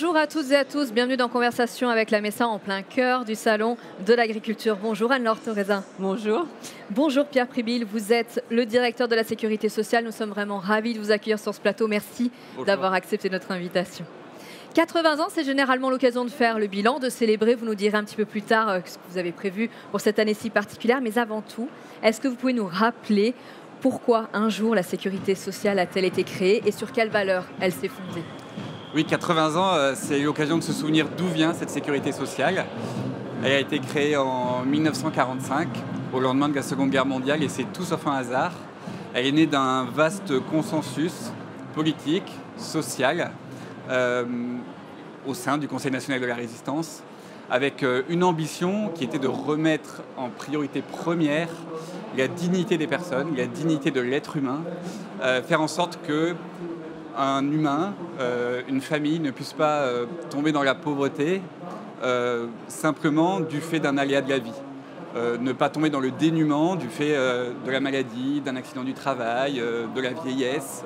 Bonjour à toutes et à tous, bienvenue dans Conversation avec la MESA en plein cœur du salon de l'agriculture. Bonjour Anne-Laure Thorezin. Bonjour. Bonjour Pierre Pribil, vous êtes le directeur de la sécurité sociale. Nous sommes vraiment ravis de vous accueillir sur ce plateau. Merci d'avoir accepté notre invitation. 80 ans, c'est généralement l'occasion de faire le bilan, de célébrer. Vous nous direz un petit peu plus tard ce que vous avez prévu pour cette année si particulière. Mais avant tout, est-ce que vous pouvez nous rappeler pourquoi un jour la sécurité sociale a-t-elle été créée et sur quelles valeurs elle s'est fondée ? Oui, 80 ans, c'est l'occasion de se souvenir d'où vient cette sécurité sociale. Elle a été créée en 1945, au lendemain de la Seconde Guerre mondiale, et c'est tout sauf un hasard. Elle est née d'un vaste consensus politique, social, au sein du Conseil national de la résistance, avec une ambition qui était de remettre en priorité première la dignité des personnes, la dignité de l'être humain, faire en sorte que un humain, une famille ne puisse pas tomber dans la pauvreté simplement du fait d'un aléa de la vie. Ne pas tomber dans le dénuement du fait de la maladie, d'un accident du travail, de la vieillesse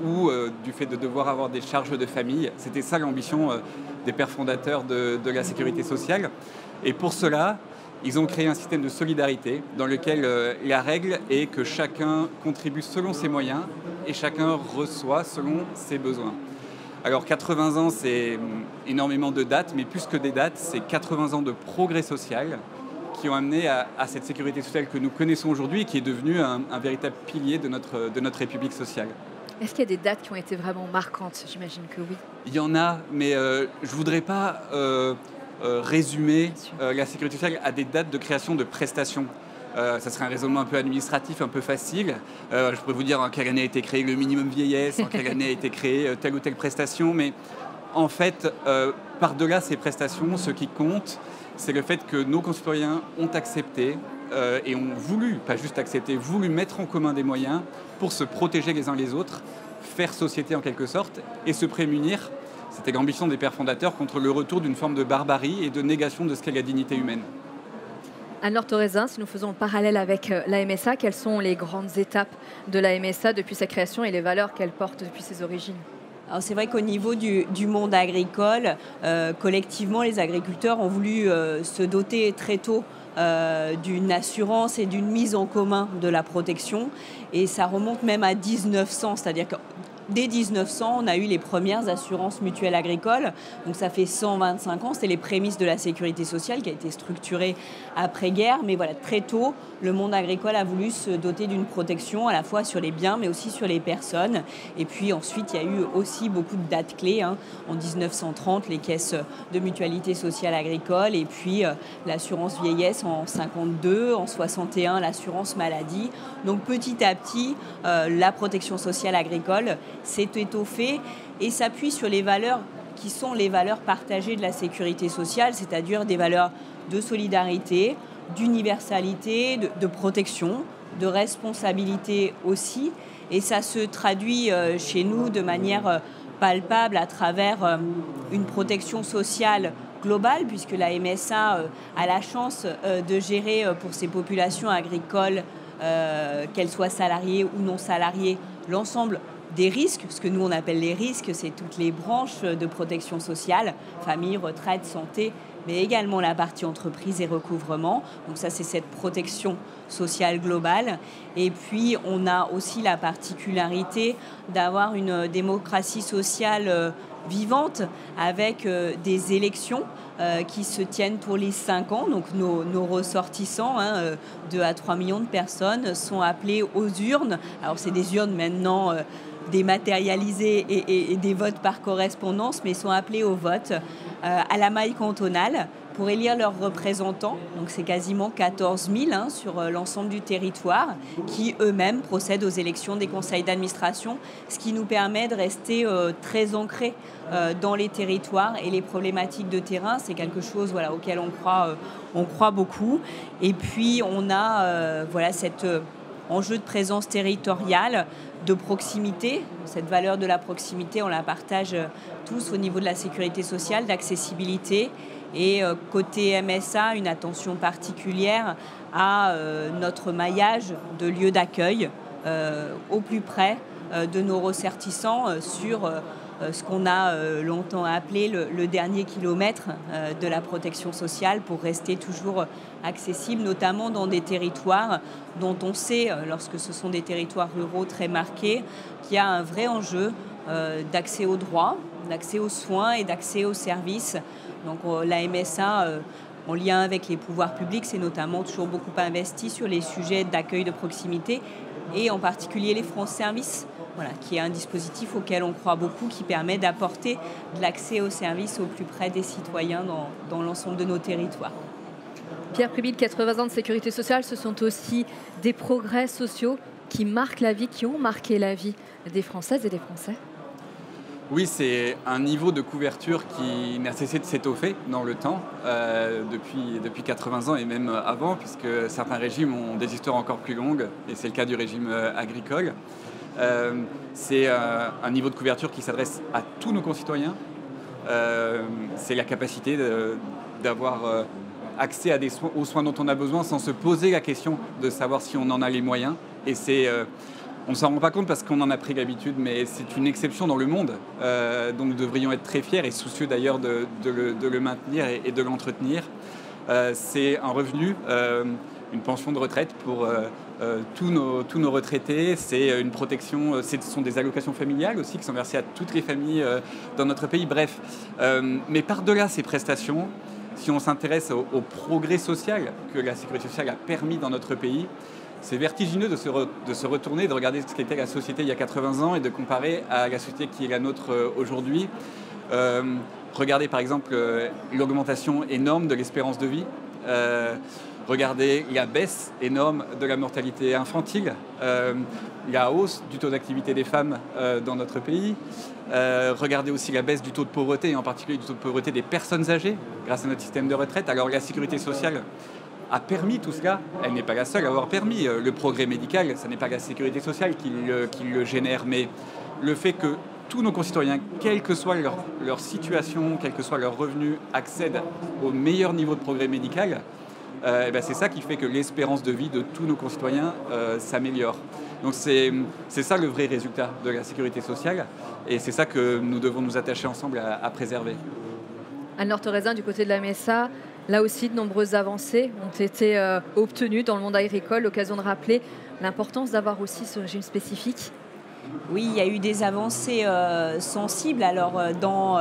ou du fait de devoir avoir des charges de famille. C'était ça l'ambition des pères fondateurs de la sécurité sociale. Et pour cela, ils ont créé un système de solidarité dans lequel la règle est que chacun contribue selon ses moyens et chacun reçoit selon ses besoins. Alors 80 ans, c'est énormément de dates, mais plus que des dates, c'est 80 ans de progrès social qui ont amené à cette sécurité sociale que nous connaissons aujourd'hui et qui est devenue un véritable pilier de notre République sociale. Est-ce qu'il y a des dates qui ont été vraiment marquantes ? J'imagine que oui. Il y en a, mais je ne voudrais pas résumer la sécurité sociale à des dates de création de prestations. Ça serait un raisonnement un peu administratif, un peu facile. Je pourrais vous dire en quelle année a été créé le minimum vieillesse, en quelle année a été créée telle ou telle prestation, mais en fait, par-delà ces prestations, ce qui compte, c'est le fait que nos concitoyens ont accepté et ont voulu, pas juste accepté, voulu mettre en commun des moyens pour se protéger les uns les autres, faire société en quelque sorte, et se prémunir, c'était l'ambition des pères fondateurs, contre le retour d'une forme de barbarie et de négation de ce qu'est la dignité humaine. Anne-Laure Thorezin, si nous faisons le parallèle avec la MSA, quelles sont les grandes étapes de la MSA depuis sa création et les valeurs qu'elle porte depuis ses origines ? Alors c'est vrai qu'au niveau du monde agricole, collectivement, les agriculteurs ont voulu se doter très tôt d'une assurance et d'une mise en commun de la protection. Et ça remonte même à 1900, c'est-à-dire que dès 1900, on a eu les premières assurances mutuelles agricoles. Donc ça fait 125 ans, c'est les prémices de la sécurité sociale qui a été structurée après-guerre. Mais voilà, très tôt, le monde agricole a voulu se doter d'une protection à la fois sur les biens, mais aussi sur les personnes. Et puis ensuite, il y a eu aussi beaucoup de dates clés. En 1930, les caisses de mutualité sociale agricole. Et puis l'assurance vieillesse en 52, en 61, l'assurance maladie. Donc petit à petit, la protection sociale agricole s'est étoffée et s'appuie sur les valeurs qui sont les valeurs partagées de la sécurité sociale, c'est-à-dire des valeurs de solidarité, d'universalité, de protection, de responsabilité aussi. Et ça se traduit chez nous de manière palpable à travers une protection sociale globale, puisque la MSA a la chance de gérer pour ces populations agricoles, qu'elles soient salariées ou non salariées, l'ensemble des risques. Ce que nous on appelle les risques, c'est toutes les branches de protection sociale, famille, retraite, santé, mais également la partie entreprise et recouvrement. Donc ça, c'est cette protection sociale globale. Et puis, on a aussi la particularité d'avoir une démocratie sociale vivante avec des élections qui se tiennent pour les 5 ans. Donc nos ressortissants, 2 à 3 millions de personnes, sont appelés aux urnes. Alors c'est des urnes maintenant dématérialisées et des votes par correspondance, mais ils sont appelés au vote à la maille cantonale pour élire leurs représentants. Donc c'est quasiment 14 000 sur l'ensemble du territoire qui eux-mêmes procèdent aux élections des conseils d'administration, ce qui nous permet de rester très ancrés dans les territoires et les problématiques de terrain. C'est quelque chose auquel on croit beaucoup. Et puis on a cet enjeu de présence territoriale, de proximité. Cette valeur de la proximité, on la partage tous au niveau de la sécurité sociale, d'accessibilité. Et côté MSA, une attention particulière à notre maillage de lieux d'accueil au plus près de nos ressortissants sur ce qu'on a longtemps appelé le dernier kilomètre de la protection sociale pour rester toujours accessible, notamment dans des territoires dont on sait, lorsque ce sont des territoires ruraux très marqués, qu'il y a un vrai enjeu d'accès aux droits, d'accès aux soins et d'accès aux services. Donc la MSA, en lien avec les pouvoirs publics, c'est notamment toujours beaucoup investi sur les sujets d'accueil de proximité et en particulier les France Services, voilà, qui est un dispositif auquel on croit beaucoup, qui permet d'apporter de l'accès aux services au plus près des citoyens dans l'ensemble de nos territoires. Pierre Pribile, 80 ans de sécurité sociale, ce sont aussi des progrès sociaux qui marquent la vie, qui ont marqué la vie des Françaises et des Français. Oui, c'est un niveau de couverture qui n'a cessé de s'étoffer dans le temps, depuis 80 ans et même avant, puisque certains régimes ont des histoires encore plus longues, et c'est le cas du régime agricole. C'est un niveau de couverture qui s'adresse à tous nos concitoyens. C'est la capacité d'avoir accès à aux soins dont on a besoin sans se poser la question de savoir si on en a les moyens. Et on ne s'en rend pas compte parce qu'on en a pris l'habitude, mais c'est une exception dans le monde. Donc nous devrions être très fiers et soucieux d'ailleurs de le maintenir et de l'entretenir. C'est un revenu, une pension de retraite pour tous nos retraités. C'est une protection, ce sont des allocations familiales aussi qui sont versées à toutes les familles dans notre pays. Bref, mais par-delà ces prestations, si on s'intéresse au progrès social que la sécurité sociale a permis dans notre pays, c'est vertigineux de se retourner, de regarder ce qu'était la société il y a 80 ans et de comparer à la société qui est la nôtre aujourd'hui. Regardez par exemple l'augmentation énorme de l'espérance de vie. Regardez la baisse énorme de la mortalité infantile, la hausse du taux d'activité des femmes dans notre pays. Regardez aussi la baisse du taux de pauvreté, et en particulier du taux de pauvreté des personnes âgées, grâce à notre système de retraite. Alors la sécurité sociale a permis tout cela. Elle n'est pas la seule à avoir permis le progrès médical. Ce n'est pas la sécurité sociale qui le génère, mais le fait que tous nos concitoyens, quelle que soit leur situation, quel que soit leur revenu, accèdent au meilleur niveau de progrès médical, c'est ça qui fait que l'espérance de vie de tous nos concitoyens s'améliore. Donc c'est ça le vrai résultat de la sécurité sociale, et c'est ça que nous devons nous attacher ensemble à préserver. Anne-Laure Thorezin, du côté de la MSA, là aussi de nombreuses avancées ont été obtenues dans le monde agricole, l'occasion de rappeler l'importance d'avoir aussi ce régime spécifique. Oui, il y a eu des avancées sensibles. Alors dans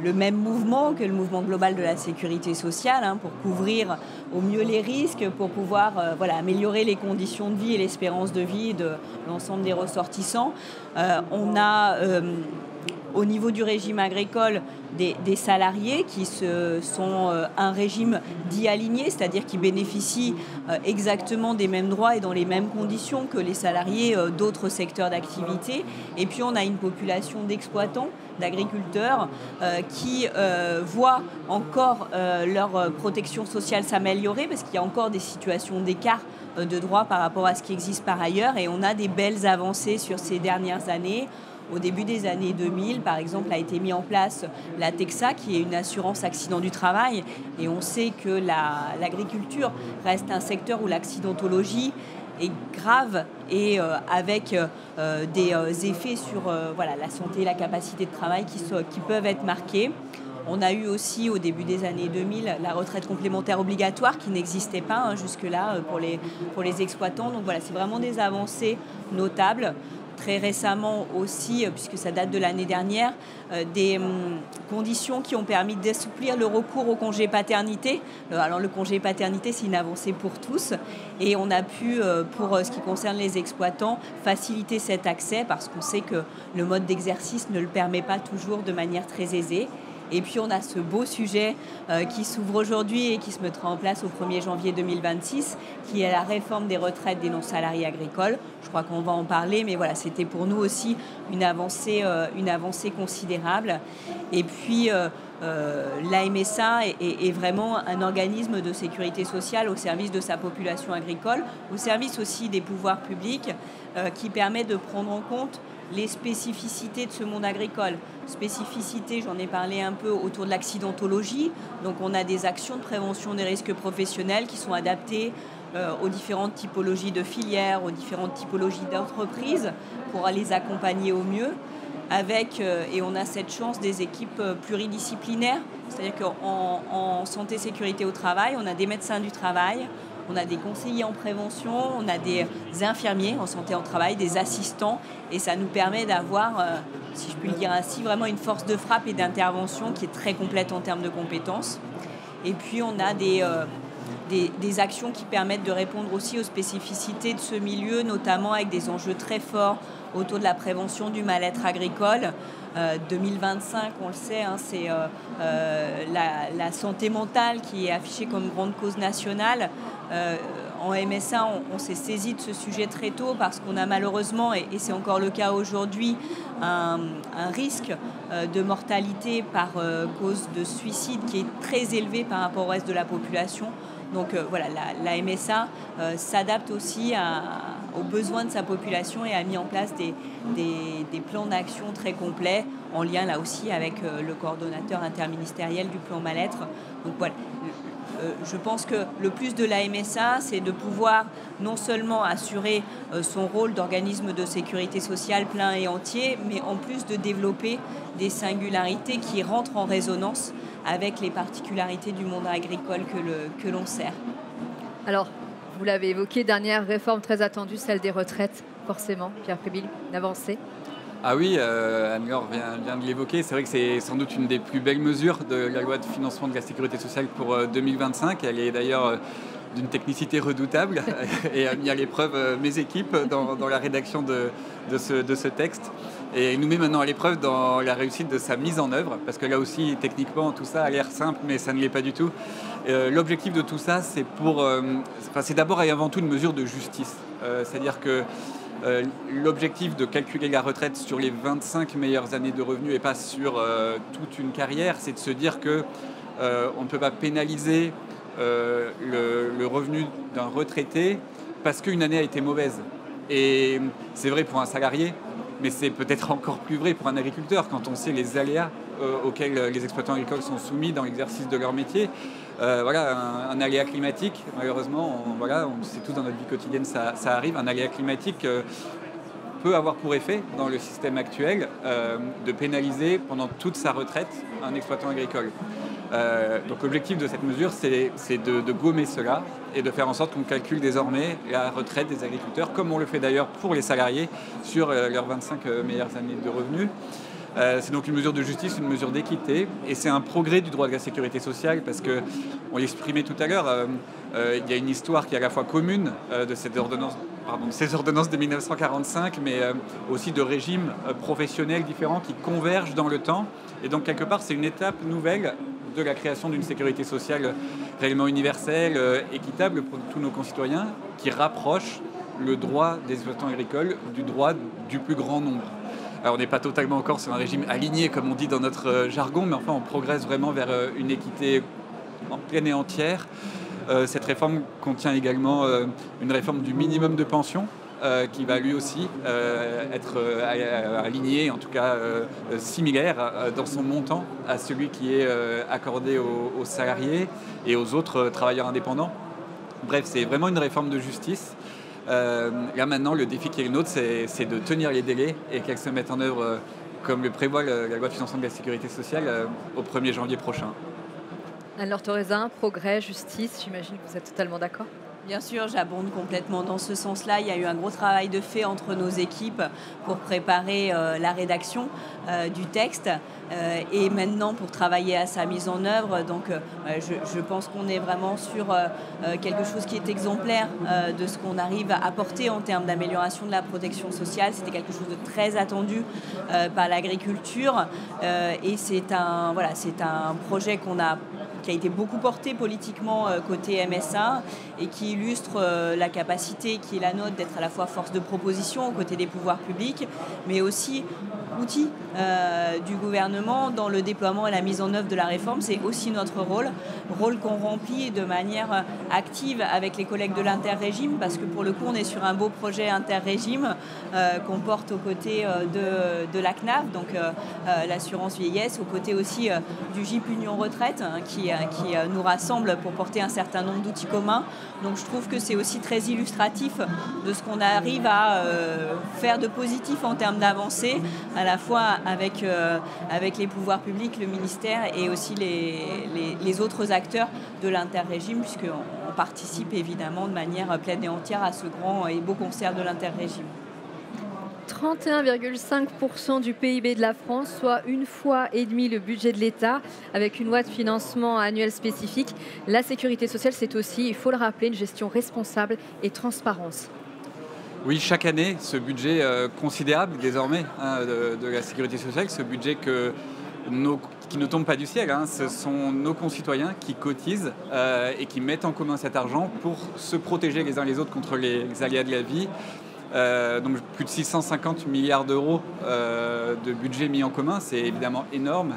le même mouvement que le mouvement global de la sécurité sociale, pour couvrir au mieux les risques, pour pouvoir améliorer les conditions de vie et l'espérance de vie de l'ensemble des ressortissants. On a au niveau du régime agricole des salariés qui sont un régime dit aligné, c'est-à-dire qui bénéficient exactement des mêmes droits et dans les mêmes conditions que les salariés d'autres secteurs d'activité. Et puis on a une population d'exploitants, d'agriculteurs qui voient encore leur protection sociale s'améliorer parce qu'il y a encore des situations d'écart de droits par rapport à ce qui existe par ailleurs, et on a des belles avancées sur ces dernières années. Au début des années 2000, par exemple, a été mis en place la TEXA, qui est une assurance accident du travail. Et on sait que l'agriculture reste un secteur où l'accidentologie est grave et avec des effets sur la santé et la capacité de travail qui peuvent être marqués. On a eu aussi, au début des années 2000, la retraite complémentaire obligatoire qui n'existait pas jusque-là pour les exploitants. Donc voilà, c'est vraiment des avancées notables. Très récemment aussi, puisque ça date de l'année dernière, des conditions qui ont permis d'assouplir le recours au congé paternité. Alors le congé paternité, c'est une avancée pour tous, et on a pu, pour ce qui concerne les exploitants, faciliter cet accès parce qu'on sait que le mode d'exercice ne le permet pas toujours de manière très aisée. Et puis on a ce beau sujet qui s'ouvre aujourd'hui et qui se mettra en place au 1er janvier 2026, qui est la réforme des retraites des non-salariés agricoles. Je crois qu'on va en parler, mais voilà, c'était pour nous aussi une avancée considérable. Et puis la MSA est vraiment un organisme de sécurité sociale au service de sa population agricole, au service aussi des pouvoirs publics, qui permet de prendre en compte les spécificités de ce monde agricole. Spécificités, j'en ai parlé un peu autour de l'accidentologie. Donc on a des actions de prévention des risques professionnels qui sont adaptées aux différentes typologies de filières, aux différentes typologies d'entreprises pour les accompagner au mieux. et on a cette chance des équipes pluridisciplinaires, c'est-à-dire qu'en santé sécurité au travail, on a des médecins du travail, on a des conseillers en prévention, on a des infirmiers en santé au travail, des assistants, et ça nous permet d'avoir, si je puis le dire ainsi, vraiment une force de frappe et d'intervention qui est très complète en termes de compétences. Et puis on a des actions qui permettent de répondre aussi aux spécificités de ce milieu, notamment avec des enjeux très forts autour de la prévention du mal-être agricole. 2025, on le sait, c'est la santé mentale qui est affichée comme grande cause nationale. En MSA, on s'est saisi de ce sujet très tôt parce qu'on a malheureusement, et c'est encore le cas aujourd'hui, un risque de mortalité par cause de suicide qui est très élevé par rapport au reste de la population. Donc voilà, la MSA s'adapte aussi aux besoins de sa population et a mis en place des plans d'action très complets, en lien là aussi avec le coordonnateur interministériel du plan mal-être. Donc voilà, je pense que le plus de la MSA, c'est de pouvoir non seulement assurer son rôle d'organisme de sécurité sociale plein et entier, mais en plus de développer des singularités qui rentrent en résonance avec les particularités du monde agricole que l'on sert. Alors, vous l'avez évoqué, dernière réforme très attendue, celle des retraites, forcément. Pierre Prébille, une avancée. Ah oui, Anne-Laure vient de l'évoquer. C'est vrai que c'est sans doute une des plus belles mesures de la loi de financement de la sécurité sociale pour 2025. Elle est d'ailleurs d'une technicité redoutable et a mis à l'épreuve mes équipes dans la rédaction de ce texte. Et il nous met maintenant à l'épreuve dans la réussite de sa mise en œuvre, parce que là aussi, techniquement, tout ça a l'air simple, mais ça ne l'est pas du tout. L'objectif de tout ça, c'est d'abord et avant tout une mesure de justice. C'est-à-dire que l'objectif de calculer la retraite sur les 25 meilleures années de revenus et pas sur toute une carrière, c'est de se dire que on ne peut pas pénaliser le revenu d'un retraité parce qu'une année a été mauvaise. Et c'est vrai pour un salarié, mais c'est peut-être encore plus vrai pour un agriculteur quand on sait les aléas auxquels les exploitants agricoles sont soumis dans l'exercice de leur métier. Voilà, un aléa climatique, malheureusement, on sait tous dans notre vie quotidienne, ça arrive. Un aléa climatique peut avoir pour effet, dans le système actuel, de pénaliser pendant toute sa retraite un exploitant agricole. Donc l'objectif de cette mesure, c'est de gommer cela et de faire en sorte qu'on calcule désormais la retraite des agriculteurs, comme on le fait d'ailleurs pour les salariés, sur leurs 25 meilleures années de revenus. C'est donc une mesure de justice, une mesure d'équité, et c'est un progrès du droit de la sécurité sociale, parce qu'on l'exprimait tout à l'heure, il y a une histoire qui est à la fois commune de ces ordonnances de 1945, mais aussi de régimes professionnels différents qui convergent dans le temps. Et donc quelque part, c'est une étape nouvelle de la création d'une sécurité sociale réellement universelle, équitable pour tous nos concitoyens, qui rapproche le droit des exploitants agricoles du droit du plus grand nombre. Alors, on n'est pas totalement encore sur un régime aligné, comme on dit dans notre jargon, mais enfin, on progresse vraiment vers une équité pleine et entière. Cette réforme contient également une réforme du minimum de pension, qui va lui aussi être aligné, en tout cas similaire dans son montant à celui qui est accordé aux salariés et aux autres travailleurs indépendants. Bref, c'est vraiment une réforme de justice. Là maintenant, le défi qui est le nôtre, c'est de tenir les délais et qu'elles se mettent en œuvre comme le prévoit la loi de financement de la sécurité sociale au 1er janvier prochain. Anne-Laure Thorezin, progrès, justice, j'imagine que vous êtes totalement d'accord. Bien sûr, j'abonde complètement dans ce sens-là. Il y a eu un gros travail de fait entre nos équipes pour préparer la rédaction du texte et maintenant pour travailler à sa mise en œuvre. Donc je pense qu'on est vraiment sur quelque chose qui est exemplaire de ce qu'on arrive à apporter en termes d'amélioration de la protection sociale. C'était quelque chose de très attendu par l'agriculture et c'est un projet qui a été beaucoup porté politiquement côté MSA et qui illustre la capacité qui est la nôtre d'être à la fois force de proposition aux côtés des pouvoirs publics, mais aussi outil du gouvernement dans le déploiement et la mise en œuvre de la réforme. C'est aussi notre rôle qu'on remplit de manière active avec les collègues de l'interrégime, parce que pour le coup, on est sur un beau projet interrégime qu'on porte aux côtés de la CNAF, donc l'assurance vieillesse, aux côtés aussi du GIP Union Retraite, qui nous rassemble pour porter un certain nombre d'outils communs. Donc je trouve que c'est aussi très illustratif de ce qu'on arrive à faire de positif en termes d'avancée, à la fois avec les pouvoirs publics, le ministère et aussi les autres acteurs de l'interrégime, puisqu'on participe évidemment de manière pleine et entière à ce grand et beau concert de l'interrégime. 31,5% du PIB de la France, soit 1,5 fois le budget de l'État, avec une loi de financement annuelle spécifique. La sécurité sociale, c'est aussi, il faut le rappeler, une gestion responsable et transparence. Oui, chaque année, ce budget considérable désormais de la sécurité sociale, ce budget qui ne tombe pas du ciel, ce sont nos concitoyens qui cotisent et qui mettent en commun cet argent pour se protéger les uns les autres contre les aléas de la vie. Donc plus de 650 milliards d'euros de budget mis en commun, c'est évidemment énorme.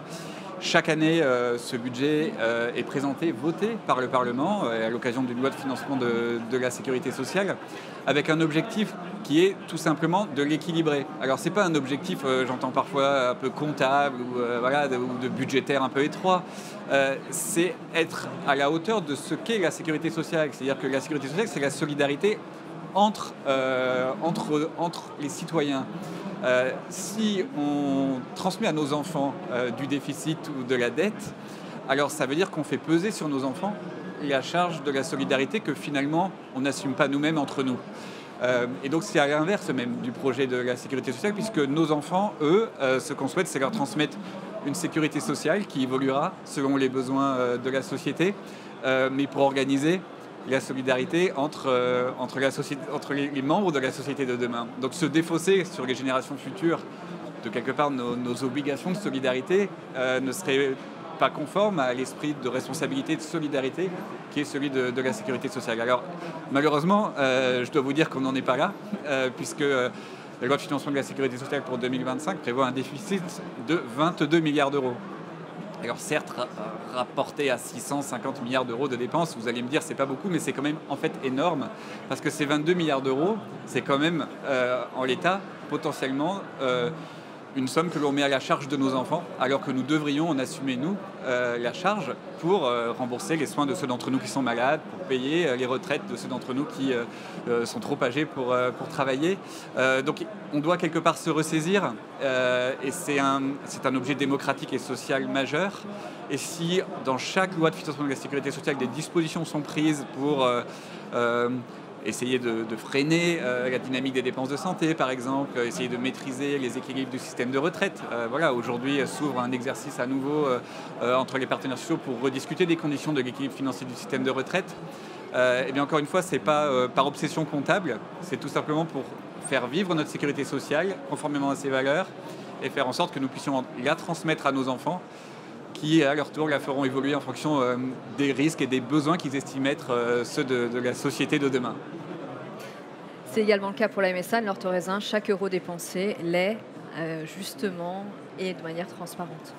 Chaque année, ce budget est présenté, voté par le Parlement à l'occasion d'une loi de financement de la sécurité sociale, avec un objectif qui est tout simplement de l'équilibrer. Alors c'est pas un objectif, j'entends parfois un peu comptable ou de budgétaire un peu étroit. C'est être à la hauteur de ce qu'est la sécurité sociale. C'est-à-dire que la sécurité sociale, c'est la solidarité entre les citoyens. Si on transmet à nos enfants du déficit ou de la dette, alors ça veut dire qu'on fait peser sur nos enfants la charge de la solidarité que finalement on n'assume pas nous-mêmes entre nous. Et donc c'est à l'inverse même du projet de la sécurité sociale, puisque nos enfants, eux, ce qu'on souhaite, c'est leur transmettre une sécurité sociale qui évoluera selon les besoins de la société, mais pour organiser la solidarité entre les membres de la société de demain. Donc se défausser sur les générations futures de quelque part nos obligations de solidarité ne serait pas conforme à l'esprit de responsabilité et de solidarité qui est celui de la sécurité sociale. Alors malheureusement, je dois vous dire qu'on n'en est pas là, puisque la loi de financement de la sécurité sociale pour 2025 prévoit un déficit de 22 milliards d'euros. Alors certes, rapporté à 650 milliards d'euros de dépenses, vous allez me dire c'est pas beaucoup, mais c'est quand même en fait énorme, parce que ces 22 milliards d'euros, c'est quand même en l'état potentiellement une somme que l'on met à la charge de nos enfants, alors que nous devrions en assumer, nous, la charge pour rembourser les soins de ceux d'entre nous qui sont malades, pour payer les retraites de ceux d'entre nous qui sont trop âgés pour travailler. Donc on doit quelque part se ressaisir, et c'est un objet démocratique et social majeur. Et si dans chaque loi de financement de la sécurité sociale, des dispositions sont prises pour essayer de freiner la dynamique des dépenses de santé, par exemple, essayer de maîtriser les équilibres du système de retraite. Aujourd'hui s'ouvre un exercice à nouveau entre les partenaires sociaux pour rediscuter des conditions de l'équilibre financier du système de retraite. Et bien encore une fois, c'est pas par obsession comptable, c'est tout simplement pour faire vivre notre sécurité sociale conformément à ses valeurs et faire en sorte que nous puissions la transmettre à nos enfants, qui à leur tour la feront évoluer en fonction des risques et des besoins qu'ils estiment être ceux de la société de demain. C'est également le cas pour la MSA, Nord Raisin. Chaque euro dépensé l'est justement et de manière transparente.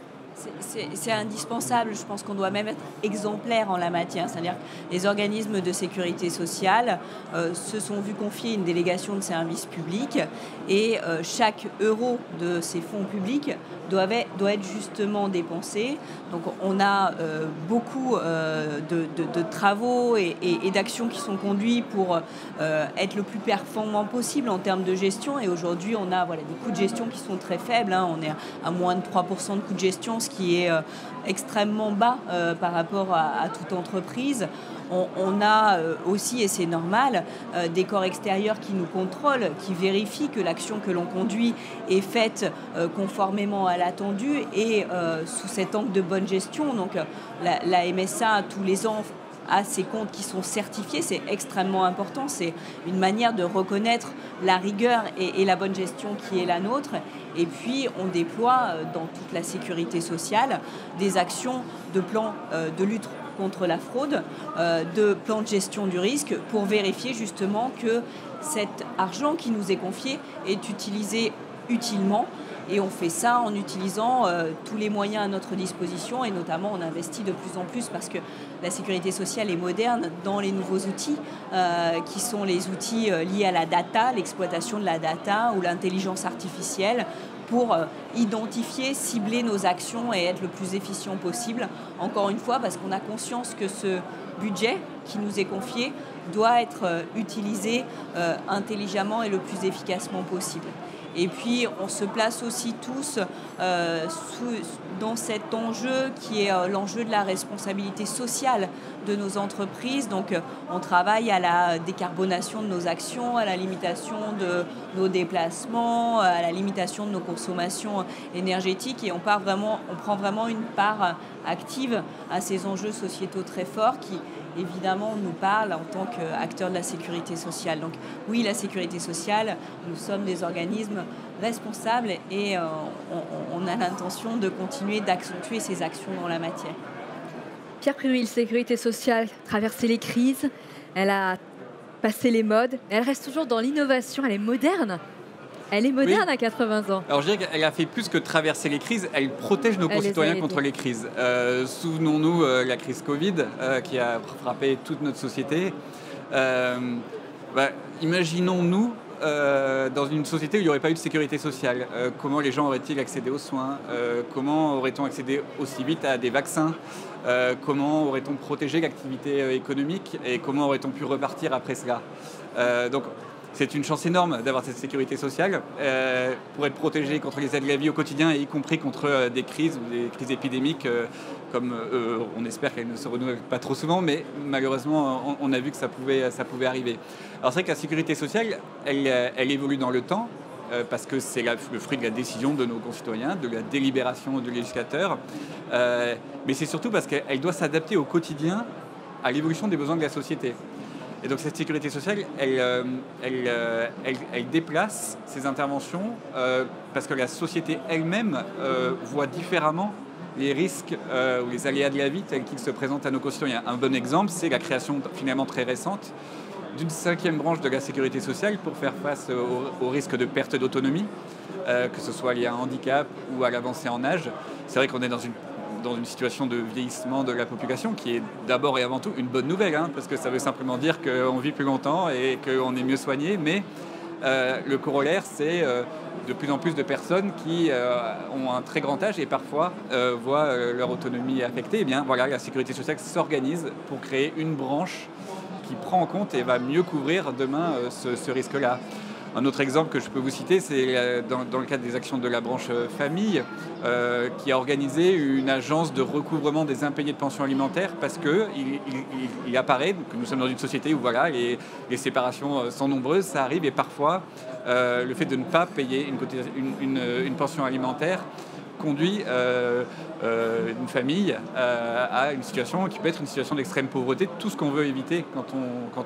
C'est indispensable, je pense qu'on doit même être exemplaire en la matière, c'est-à-dire que les organismes de sécurité sociale se sont vus confier une délégation de service public et chaque euro de ces fonds publics doit être justement dépensé. Donc on a beaucoup de travaux et d'actions qui sont conduits pour être le plus performant possible en termes de gestion, et aujourd'hui on a des coûts de gestion qui sont très faibles, on est à moins de 3% de coûts de gestion, ce qui est extrêmement bas par rapport à toute entreprise. On a aussi, et c'est normal, des corps extérieurs qui nous contrôlent, qui vérifient que l'action que l'on conduit est faite conformément à l'attendu et sous cet angle de bonne gestion. Donc la MSA, tous les ans, a ses comptes qui sont certifiés, c'est extrêmement important, c'est une manière de reconnaître la rigueur et la bonne gestion qui est la nôtre. Et puis on déploie dans toute la sécurité sociale des actions de plan de lutte contre la fraude, de plan de gestion du risque, pour vérifier justement que cet argent qui nous est confié est utilisé utilement. Et on fait ça en utilisant tous les moyens à notre disposition, et notamment on investit de plus en plus parce que la sécurité sociale est moderne dans les nouveaux outils qui sont les outils liés à la data, l'exploitation de la data ou l'intelligence artificielle, pour identifier, cibler nos actions et être le plus efficient possible. Encore une fois, parce qu'on a conscience que ce budget qui nous est confié doit être utilisé intelligemment et le plus efficacement possible. Et puis, on se place aussi tous dans cet enjeu qui est l'enjeu de la responsabilité sociale de nos entreprises. Donc, on travaille à la décarbonation de nos actions, à la limitation de nos déplacements, à la limitation de nos consommations énergétiques et on prend vraiment une part active à ces enjeux sociétaux très forts qui, évidemment, nous parlent en tant qu'acteurs de la sécurité sociale. Donc oui, la sécurité sociale, nous sommes des organismes responsables et on a l'intention de continuer d'accentuer ces actions dans la matière. Pierre Pribille, sécurité sociale, traversé les crises, elle a passé les modes, elle reste toujours dans l'innovation, elle est moderne. Elle est moderne à 80 ans. Alors je dirais qu'elle a fait plus que traverser les crises, elle protège nos concitoyens contre les crises. Souvenons-nous la crise Covid qui a frappé toute notre société. Imaginons-nous dans une société où il n'y aurait pas eu de sécurité sociale. Comment les gens auraient-ils accédé aux soins? Comment aurait-on accédé aussi vite à des vaccins? Comment aurait-on protégé l'activité économique? Et comment aurait-on pu repartir après cela? Donc, c'est une chance énorme d'avoir cette sécurité sociale pour être protégé contre les aléas de la vie au quotidien, et y compris contre des crises ou des crises épidémiques, comme on espère qu'elles ne se renouvellent pas trop souvent, mais malheureusement, on a vu que ça pouvait arriver. Alors c'est vrai que la sécurité sociale, elle évolue dans le temps, parce que c'est le fruit de la décision de nos concitoyens, de la délibération du législateur, mais c'est surtout parce qu'elle doit s'adapter au quotidien à l'évolution des besoins de la société. Et donc cette sécurité sociale, elle déplace ces interventions parce que la société elle-même voit différemment les risques ou les aléas de la vie tels qu'ils se présentent à nos concitoyens. Un bon exemple, c'est la création finalement très récente d'une 5e branche de la sécurité sociale pour faire face au risque de perte d'autonomie, que ce soit lié à un handicap ou à l'avancée en âge. C'est vrai qu'on est dans une situation de vieillissement de la population qui est d'abord et avant tout une bonne nouvelle, parce que ça veut simplement dire qu'on vit plus longtemps et qu'on est mieux soigné, mais le corollaire, c'est de plus en plus de personnes qui ont un très grand âge et parfois voient leur autonomie affectée. Et bien voilà, la sécurité sociale s'organise pour créer une branche qui prend en compte et va mieux couvrir demain ce risque-là. Un autre exemple que je peux vous citer, c'est dans le cadre des actions de la branche famille, qui a organisé une agence de recouvrement des impayés de pension alimentaire parce qu'il apparaît que nous sommes dans une société où voilà, les séparations sont nombreuses, ça arrive et parfois le fait de ne pas payer une pension alimentaire conduit une famille à une situation qui peut être une situation d'extrême pauvreté, tout ce qu'on veut éviter quand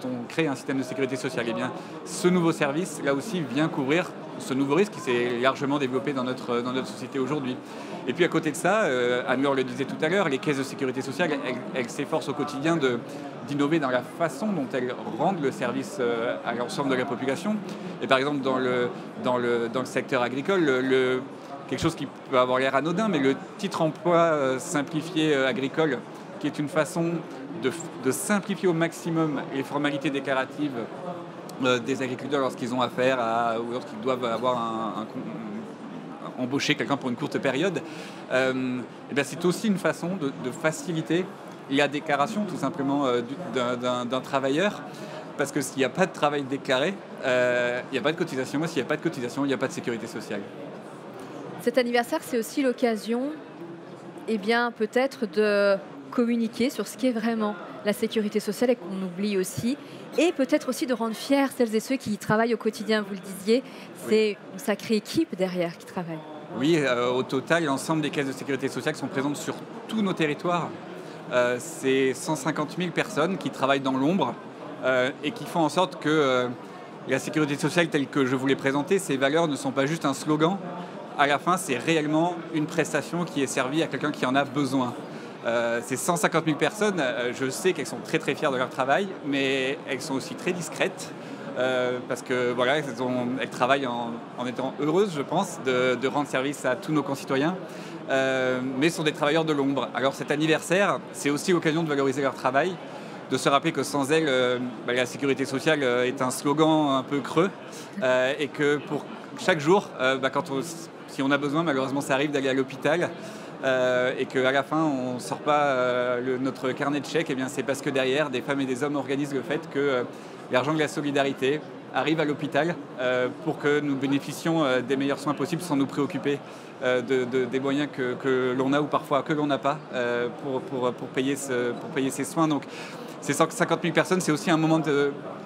on crée un système de sécurité sociale. Et bien, ce nouveau service, là aussi, vient couvrir ce nouveau risque qui s'est largement développé dans notre société aujourd'hui. Et puis à côté de ça, Anne-Laure le disait tout à l'heure, les caisses de sécurité sociale, elles s'efforcent au quotidien d'innover dans la façon dont elles rendent le service à l'ensemble de la population. Et par exemple, dans le secteur agricole, quelque chose qui peut avoir l'air anodin, mais le titre emploi simplifié agricole, qui est une façon de simplifier au maximum les formalités déclaratives des agriculteurs lorsqu'ils ont affaire ou lorsqu'ils doivent avoir embaucher quelqu'un pour une courte période, et bien c'est aussi une façon de faciliter la déclaration tout simplement d'un travailleur. Parce que s'il n'y a pas de travail déclaré, il n'y a pas de cotisation. S'il n'y a pas de cotisation, il n'y a pas de sécurité sociale. Cet anniversaire, c'est aussi l'occasion, peut-être de communiquer sur ce qu'est vraiment la sécurité sociale et qu'on oublie aussi. Et peut-être aussi de rendre fiers celles et ceux qui y travaillent au quotidien. Vous le disiez, c'est une sacrée équipe derrière qui travaille. Oui, au total, l'ensemble des caisses de sécurité sociale sont présentes sur tous nos territoires. C'est 150 000 personnes qui travaillent dans l'ombre et qui font en sorte que la sécurité sociale telle que je vous l'ai présentée, ces valeurs ne sont pas juste un slogan. À la fin, c'est réellement une prestation qui est servie à quelqu'un qui en a besoin. Ces 150 000 personnes, je sais qu'elles sont très très fières de leur travail, mais elles sont aussi très discrètes parce que voilà, elles travaillent en étant heureuses, je pense, de rendre service à tous nos concitoyens, mais sont des travailleurs de l'ombre. Alors cet anniversaire, c'est aussi l'occasion de valoriser leur travail, de se rappeler que sans elles, la sécurité sociale est un slogan un peu creux et que pour chaque jour, si on a besoin, malheureusement ça arrive d'aller à l'hôpital et qu'à la fin on ne sort pas notre carnet de chèques, et bien c'est parce que derrière des femmes et des hommes organisent le fait que l'argent de la solidarité arrivent à l'hôpital pour que nous bénéficions des meilleurs soins possibles sans nous préoccuper des moyens que l'on a ou parfois que l'on n'a pas pour payer ces soins. Donc ces 150 000 personnes, c'est aussi un moment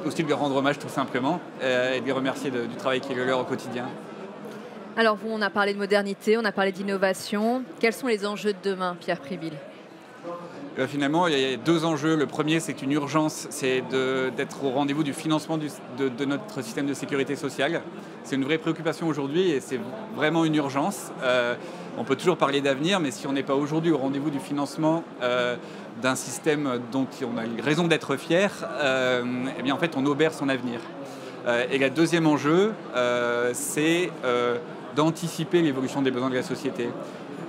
aussi de leur rendre hommage tout simplement et de les remercier du travail qui est le leur au quotidien. Alors vous, on a parlé de modernité, on a parlé d'innovation. Quels sont les enjeux de demain, Pierre Pribile ? Finalement, il y a deux enjeux. Le premier, c'est une urgence, c'est d'être au rendez-vous du financement de notre système de sécurité sociale. C'est une vraie préoccupation aujourd'hui et c'est vraiment une urgence. On peut toujours parler d'avenir, mais si on n'est pas aujourd'hui au rendez-vous du financement d'un système dont on a raison d'être fier, eh bien en fait, on obère son avenir. Et le deuxième enjeu, c'est d'anticiper l'évolution des besoins de la société.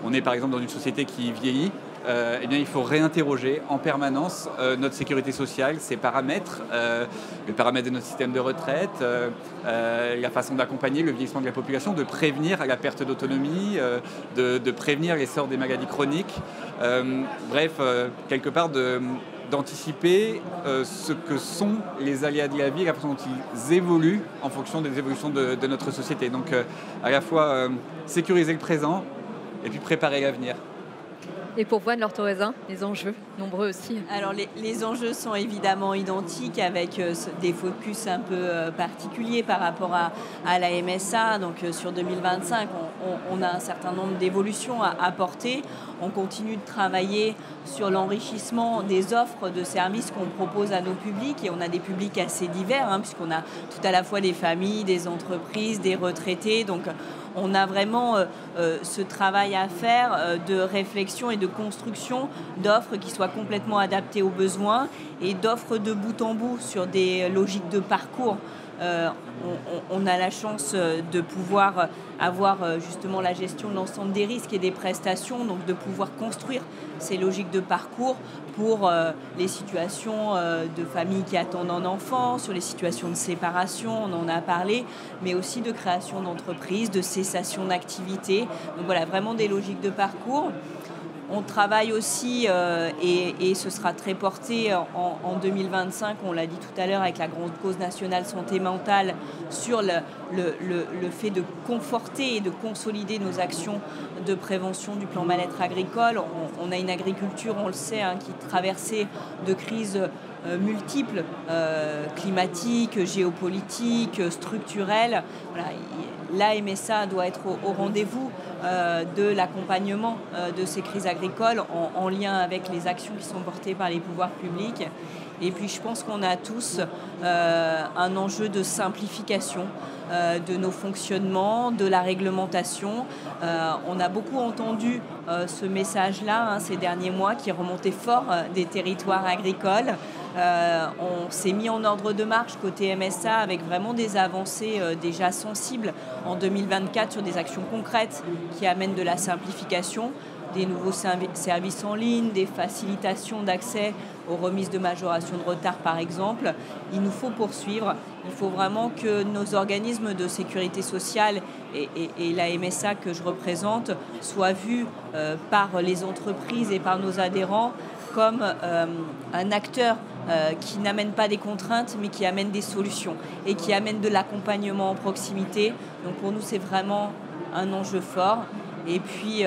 On est par exemple dans une société qui vieillit. Eh bien, il faut réinterroger en permanence notre sécurité sociale, ses paramètres, les paramètres de notre système de retraite, la façon d'accompagner le vieillissement de la population, de prévenir la perte d'autonomie, de prévenir l'essor des maladies chroniques. Bref, quelque part d'anticiper ce que sont les aléas de la vie, la façon dont ils évoluent en fonction des évolutions de notre société. Donc à la fois sécuriser le présent et puis préparer l'avenir. Et pour vous, Anne-Laure Thorezin, les enjeux, nombreux aussi. Alors les enjeux sont évidemment identiques avec des focus un peu particuliers par rapport à la MSA. Donc sur 2025, on a un certain nombre d'évolutions à apporter. On continue de travailler sur l'enrichissement des offres de services qu'on propose à nos publics. Et on a des publics assez divers, puisqu'on a tout à la fois des familles, des entreprises, des retraités. Donc on a vraiment ce travail à faire de réflexion et de construction d'offres qui soient complètement adaptées aux besoins et d'offres de bout en bout sur des logiques de parcours. On a la chance de pouvoir avoir justement la gestion de l'ensemble des risques et des prestations, donc de pouvoir construire ces logiques de parcours pour les situations de familles qui attendent un enfant, sur les situations de séparation, on en a parlé, mais aussi de création d'entreprises, de cessation d'activité. Donc voilà, vraiment des logiques de parcours. On travaille aussi, et ce sera très porté en 2025, on l'a dit tout à l'heure, avec la grande cause nationale santé mentale, sur le fait de conforter et de consolider nos actions de prévention du plan mal-être agricole. On a une agriculture, on le sait, qui est traversée de crises multiples, climatiques, géopolitiques, structurelles. Voilà, la MSA doit être au rendez-vous de l'accompagnement de ces crises agricoles en lien avec les actions qui sont portées par les pouvoirs publics. Et puis je pense qu'on a tous un enjeu de simplification de nos fonctionnements, de la réglementation. On a beaucoup entendu ce message-là ces derniers mois qui remontait fort des territoires agricoles. On s'est mis en ordre de marche côté MSA avec vraiment des avancées déjà sensibles en 2024 sur des actions concrètes qui amènent de la simplification, des nouveaux services en ligne, des facilitations d'accès aux remises de majoration de retard par exemple. Il nous faut poursuivre. Il faut vraiment que nos organismes de sécurité sociale et la MSA que je représente soient vus par les entreprises et par nos adhérents comme un acteur qui n'amène pas des contraintes mais qui amène des solutions et qui amène de l'accompagnement en proximité. Donc pour nous c'est vraiment un enjeu fort. Et puis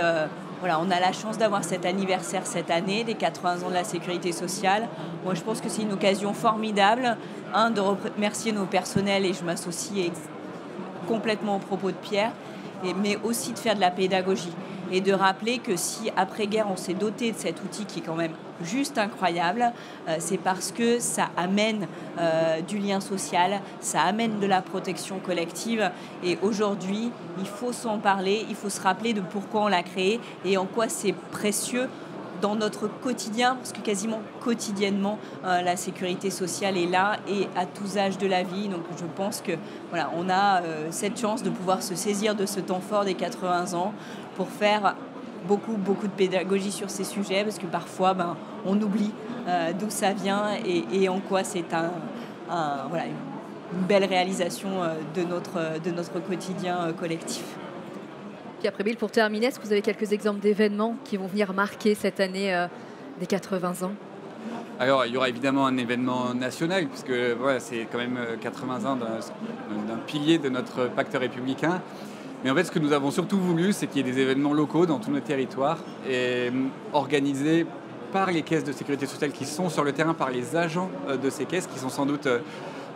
voilà, on a la chance d'avoir cet anniversaire cette année, des 80 ans de la sécurité sociale. Moi, je pense que c'est une occasion formidable, de remercier nos personnels, et je m'associe complètement aux propos de Pierre, mais aussi de faire de la pédagogie et de rappeler que si, après-guerre, on s'est doté de cet outil qui est quand même juste incroyable, c'est parce que ça amène du lien social, ça amène de la protection collective. Et aujourd'hui, il faut s'en parler, il faut se rappeler de pourquoi on l'a créé et en quoi c'est précieux dans notre quotidien, parce que quasiment quotidiennement, la sécurité sociale est là et à tous âges de la vie. Donc je pense que voilà, on a cette chance de pouvoir se saisir de ce temps fort des 80 ans pour faire beaucoup de pédagogie sur ces sujets, parce que parfois on oublie d'où ça vient et en quoi c'est voilà, une belle réalisation de notre quotidien collectif. Pierre Pribile, pour terminer, est-ce que vous avez quelques exemples d'événements qui vont venir marquer cette année des 80 ans ? Alors, il y aura évidemment un événement national, puisque voilà, c'est quand même 80 ans d'un pilier de notre pacte républicain. Mais en fait, ce que nous avons surtout voulu, c'est qu'il y ait des événements locaux dans tous nos territoires et organisés par les caisses de sécurité sociale qui sont sur le terrain, par les agents de ces caisses qui sont sans doute,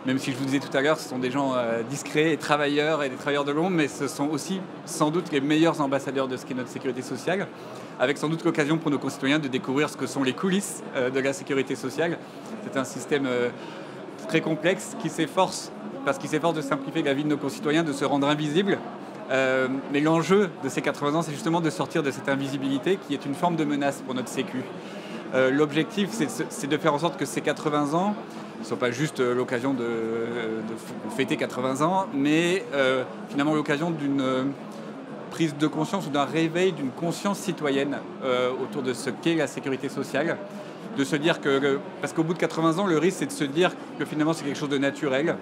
même si je vous disais tout à l'heure, ce sont des gens discrets et des travailleurs de l'ombre, mais ce sont aussi sans doute les meilleurs ambassadeurs de ce qu'est notre sécurité sociale, avec sans doute l'occasion pour nos concitoyens de découvrir ce que sont les coulisses de la sécurité sociale. C'est un système très complexe qui s'efforce, parce qu'il s'efforce de simplifier la vie de nos concitoyens, de se rendre invisible. Mais l'enjeu de ces 80 ans, c'est justement de sortir de cette invisibilité qui est une forme de menace pour notre sécu. L'objectif, c'est de faire en sorte que ces 80 ans ne soient pas juste l'occasion de fêter 80 ans, mais finalement l'occasion d'une prise de conscience ou d'un réveil d'une conscience citoyenne autour de ce qu'est la sécurité sociale. De se dire que, parce qu'au bout de 80 ans, le risque, c'est de se dire que finalement c'est quelque chose de naturel,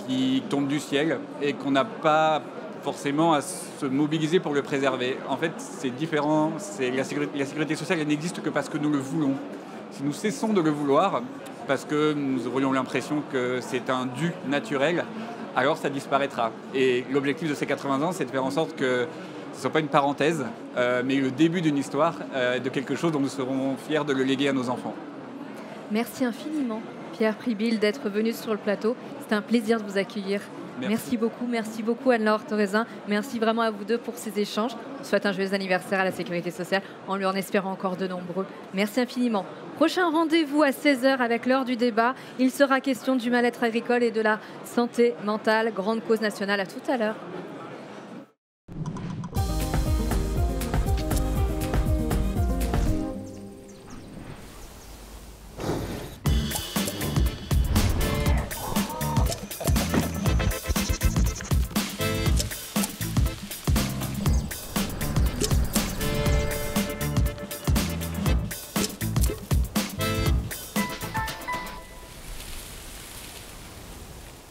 qui tombe du ciel et qu'on n'a pas forcément à se mobiliser pour le préserver. En fait, c'est différent. La sécurité sociale, elle n'existe que parce que nous le voulons. Si nous cessons de le vouloir, parce que nous aurions l'impression que c'est un dû naturel, alors ça disparaîtra. Et l'objectif de ces 80 ans, c'est de faire en sorte que ce ne soit pas une parenthèse, mais le début d'une histoire, de quelque chose dont nous serons fiers de le léguer à nos enfants. Merci infiniment, Pierre Pribil, d'être venu sur le plateau. C'était un plaisir de vous accueillir. Merci beaucoup Anne-Laure Thorezin. Merci vraiment à vous deux pour ces échanges. On souhaite un joyeux anniversaire à la Sécurité sociale, en lui en espérant encore de nombreux. Merci infiniment. Prochain rendez-vous à 16h avec l'heure du débat. Il sera question du mal-être agricole et de la santé mentale, grande cause nationale. À tout à l'heure.